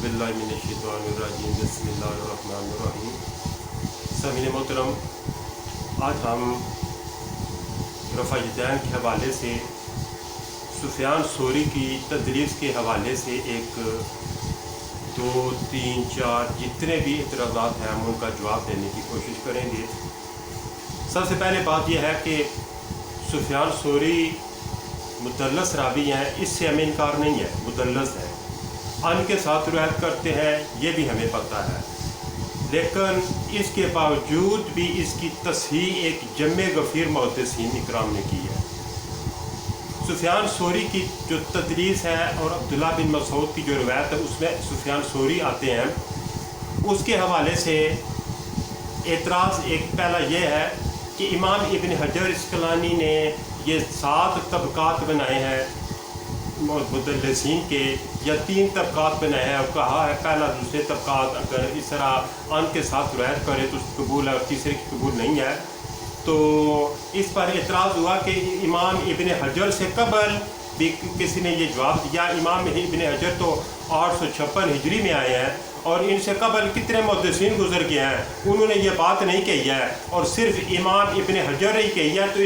औज़ुबिल्लाहिमिनश्शैतानिर्रजीम बिस्मिल्लाहिर्रहमानिर्रहीम। सामीन मोहतरम, आज हम रफ़ायदैन के हवाले से सुफियान सौरी की तदरीस के हवाले से एक दो तीन चार जितने भी इतराज़ात हैं हम उनका जवाब देने की कोशिश करेंगे। सबसे पहले बात यह है कि सुफियान सौरी मुदल्लस रावी हैं, इससे हमें इनकार नहीं है, मुदल्लस है, अन के साथ रिवायत करते हैं, ये भी हमें पता है, लेकिन इसके बावजूद भी इसकी तस्हीह एक जम्मे गफ़ीर मुहद्दिसीन इकराम ने की है। सुफियान सौरी की जो तदरीस है और अब्दुल्ला बिन मसूद की जो रिवायत है उसमें सुफियान सौरी आते हैं, उसके हवाले से एतराज़ एक पहला ये है कि इमाम इब्न हजर अस्क़लानी ने ये 7 तबक़ात बनाए हैं मुदल्लिसीन के, या 3 तबक़ात बनाए हैं और कहा है पहला दूसरे तबक़ात अगर इस तरह अन के साथ रिवायत करे तो उसकी कबूल है और तीसरे की कबूल नहीं है। तो इस पर एतराज़ हुआ कि इमाम इब्न हजर से कबल भी किसी ने ये जवाब दिया। इमाम इब्न हजर तो 856 हिजरी में आए हैं और इनसे कबल कितने मुहद्दिसीन गुजर गए हैं, उन्होंने ये बात नहीं कही है और सिर्फ इमाम इब्न हजर ही कही है। तो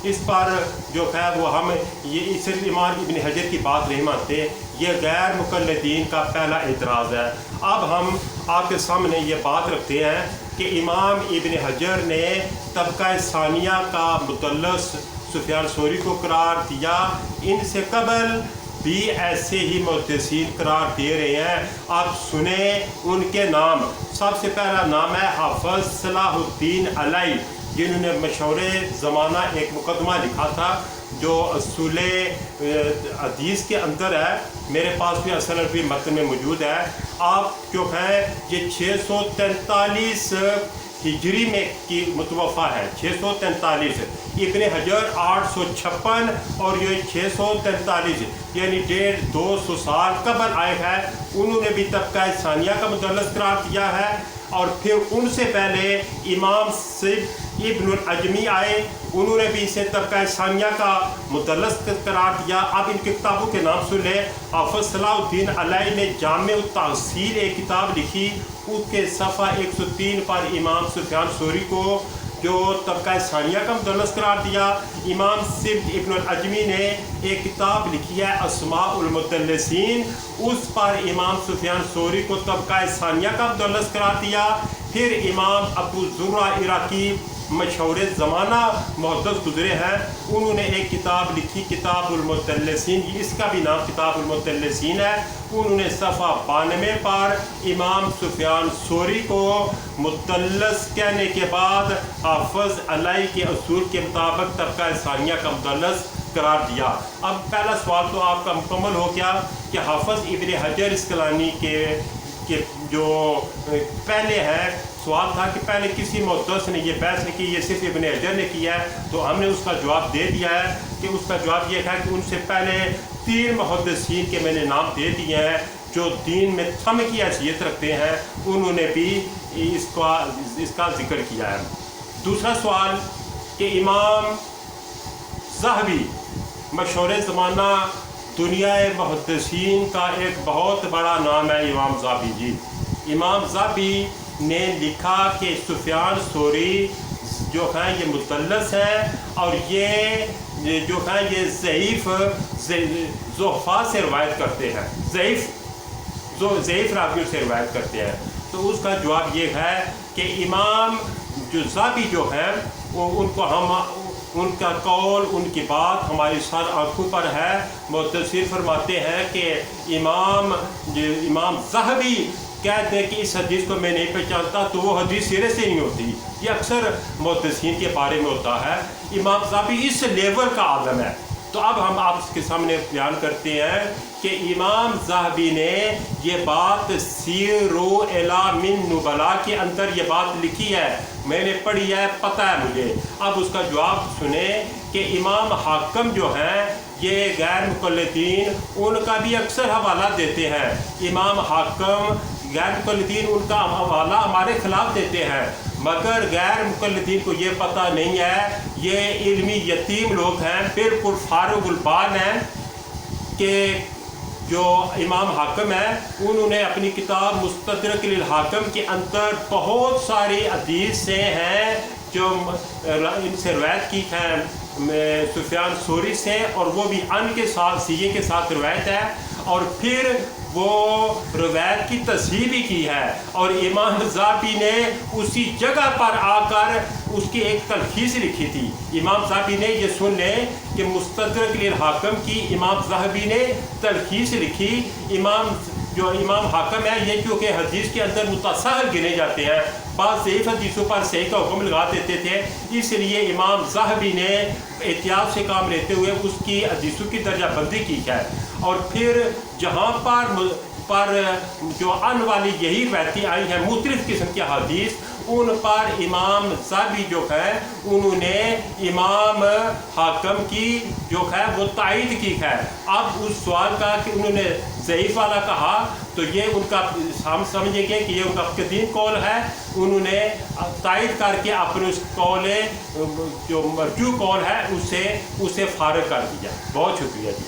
इस पर जो है वो हम ये सिर्फ इमाम इब्न हजर की बात नहीं मानते, ये गैर मुक़ल्लिदीन का पहला एतराज़ है। अब हम आपके सामने ये बात रखते हैं कि इमाम इब्न हजर ने तबक़ा सानिया का मुदल्लस सुफियान सौरी को करार दिया, इनसे कबल भी ऐसे ही मुहद्दिसीन करार दे रहे हैं। आप सुने उनके नाम। सबसे पहला नाम है हाफ़िज़ सलाहुद्दीन अलई, जिन्होंने मशहूर ज़माना एक मुकदमा लिखा था जो असूले हदीस के अंदर है, मेरे पास भी असल भी मतन में मौजूद है। आप जो है ये 643 हिजरी में की मुतवफ़ा है, 643, इब्न हजर 856 और ये 643 यानी 150-200 साल कबल आए हैं। उन्होंने भी तबक़ा सानिया का मुदल्लस करार दिया है और फिर उनसे पहले इमाम सिब इब्न अजमी आए, उन्होंने भी इसे तबक़ा सानिया का मुदल्लस करार दिया। अब इनकी किताबों के नाम सुन लें। हाफ़िज़ सलाहुद्दीन अलई ने जामे तहसील एक किताब लिखी, उसके सफ़ा 103 पर इमाम सुफियान सौरी को जो तबक़ा सानिया का मुदल्लस करार दिया। इमाम सिब इब्न अजमी ने एक किताब लिखी है अस्माउल मुदल्लिसीन, उस पर इमाम सुफियान सौरी को तबक़ा सानिया का मुदल्लस करार दिया। फिर इमाम अबू ज़ुर्रा इराकी मशहूर ज़माना मुहद्दिस गुज़रे हैं, उन्होंने एक किताब लिखी किताबुल मुदल्लिसीन, इसका भी नाम किताबुल मुदल्लिसीन है। उन्होंने सफ़ा 92 पर इमाम सुफियान सौरी को मुदल्लस कहने के बाद हाफ़िज़ अलई के असूल के मुताबिक तबक़ा सानिया का मुदल्लस करार दिया। अब पहला सवाल तो आपका मुकम्मल हो गया कि हाफ़िज़ इब्न हजर अस्क़लानी के जो पहले है, सवाल था कि पहले किसी मुहद्दिस ने ये बहस नहीं की, ये सिर्फ इब्न हजर ने किया है, तो हमने उसका जवाब दे दिया है कि उसका जवाब ये है कि उनसे पहले 3 मुहद्दिसीन के मैंने नाम दे दिए हैं जो दीन में थम की हैसियत रखते हैं, उन्होंने भी इसका जिक्र किया है। दूसरा सवाल कि इमाम ज़हबी मशहूर ज़माना दुनिया मुहद्दिसीन का एक बहुत बड़ा नाम है इमाम ज़हबी जी। इमाम ज़हबी ने लिखा कि सुफियान सौरी जो है ये मुदल्लस है और ये जो है ये ज़ईफ़ ज़ुहफ़ा से रवायत करते हैं, ज़ईफ़ रावियों से रवायत करते हैं। तो उसका जवाब ये है कि इमाम जो ज़हबी जो है वो उनका कौल, उनकी बात हमारी सर आँखों पर है। मुफ़स्सिर फरमाते हैं कि इमाम ज़हबी कहते हैं कि इस हदीस को मैं नहीं पहचानता, तो वो हदीस सिरे से नहीं होती, ये अक्सर मुहद्दिसीन के बारे में होता है। इमाम ज़हबी इस लेवल का आलम है। तो अब हम आपके सामने बयान करते हैं कि इमाम ज़हबी ने ये बात सीरो एलामिन नुबला के अंदर ये बात लिखी है, मैंने पढ़ी है, पता है मुझे। अब उसका जवाब सुने कि इमाम हाकिम जो हैं ये गैर मुक़ल्लिदीन उनका भी अक्सर हवाला देते हैं। इमाम हाकिम गैर मुक़ल्लिदीन उनका हवाला हमारे ख़िलाफ़ देते हैं, मगर गैर मुक़ल्लिदीन को ये पता नहीं है, ये इल्मी यतीम लोग हैं, बिल्कुल फारुगुल बाल हैं कि جو امام حاکم ہے انہوں نے اپنی کتاب مستدرک للحاکم کے اندر بہت ساری حدیث سے ہیں جو ان سے روایت کی ہیں سفیان ثوری سے، اور وہ بھی ان کے ساتھ سیغے کے ساتھ روایت ہے، اور پھر وہ روایت کی تصحیح بھی کی ہے، اور امام ذہبی نے اسی جگہ پر آ کر اس کی ایک تلخیص لکھی تھی۔ امام ذہبی نے یہ سن لیں کہ مستدرک للحاکم کی امام ذہبی نے تلخیص لکھی۔ جو امام حاکم ہے یہ کیونکہ حدیث کے اندر متساہل گنے جاتے ہیں، بعض ضعیف حدیثوں پر صحیح کا حکم لگا دیتے تھے، اس لیے امام ذہبی نے احتیاط سے کام لیتے ہوئے اس کی حدیثوں کی درجہ بندی کی ہے، اور پھر جہاں پر جو ان والی یہی روایتیں آئی ہیں مختلف قسم کی حدیث، ان پر امام ذہبی جو ہے انہوں نے امام حاکم کی جو ہے وہ تائید کی ہے۔ اب اس سوال کا کہ انہوں نے ضعیف والا کہا تو یہ ان کا ہم سمجھیں گے کہ یہ ان کا قدیم قول ہے، انہوں نے تائید کر کے اپنے اس قول جو مرجوع قول ہے اسے فارغ کر دیا۔ بہت شکریہ جی۔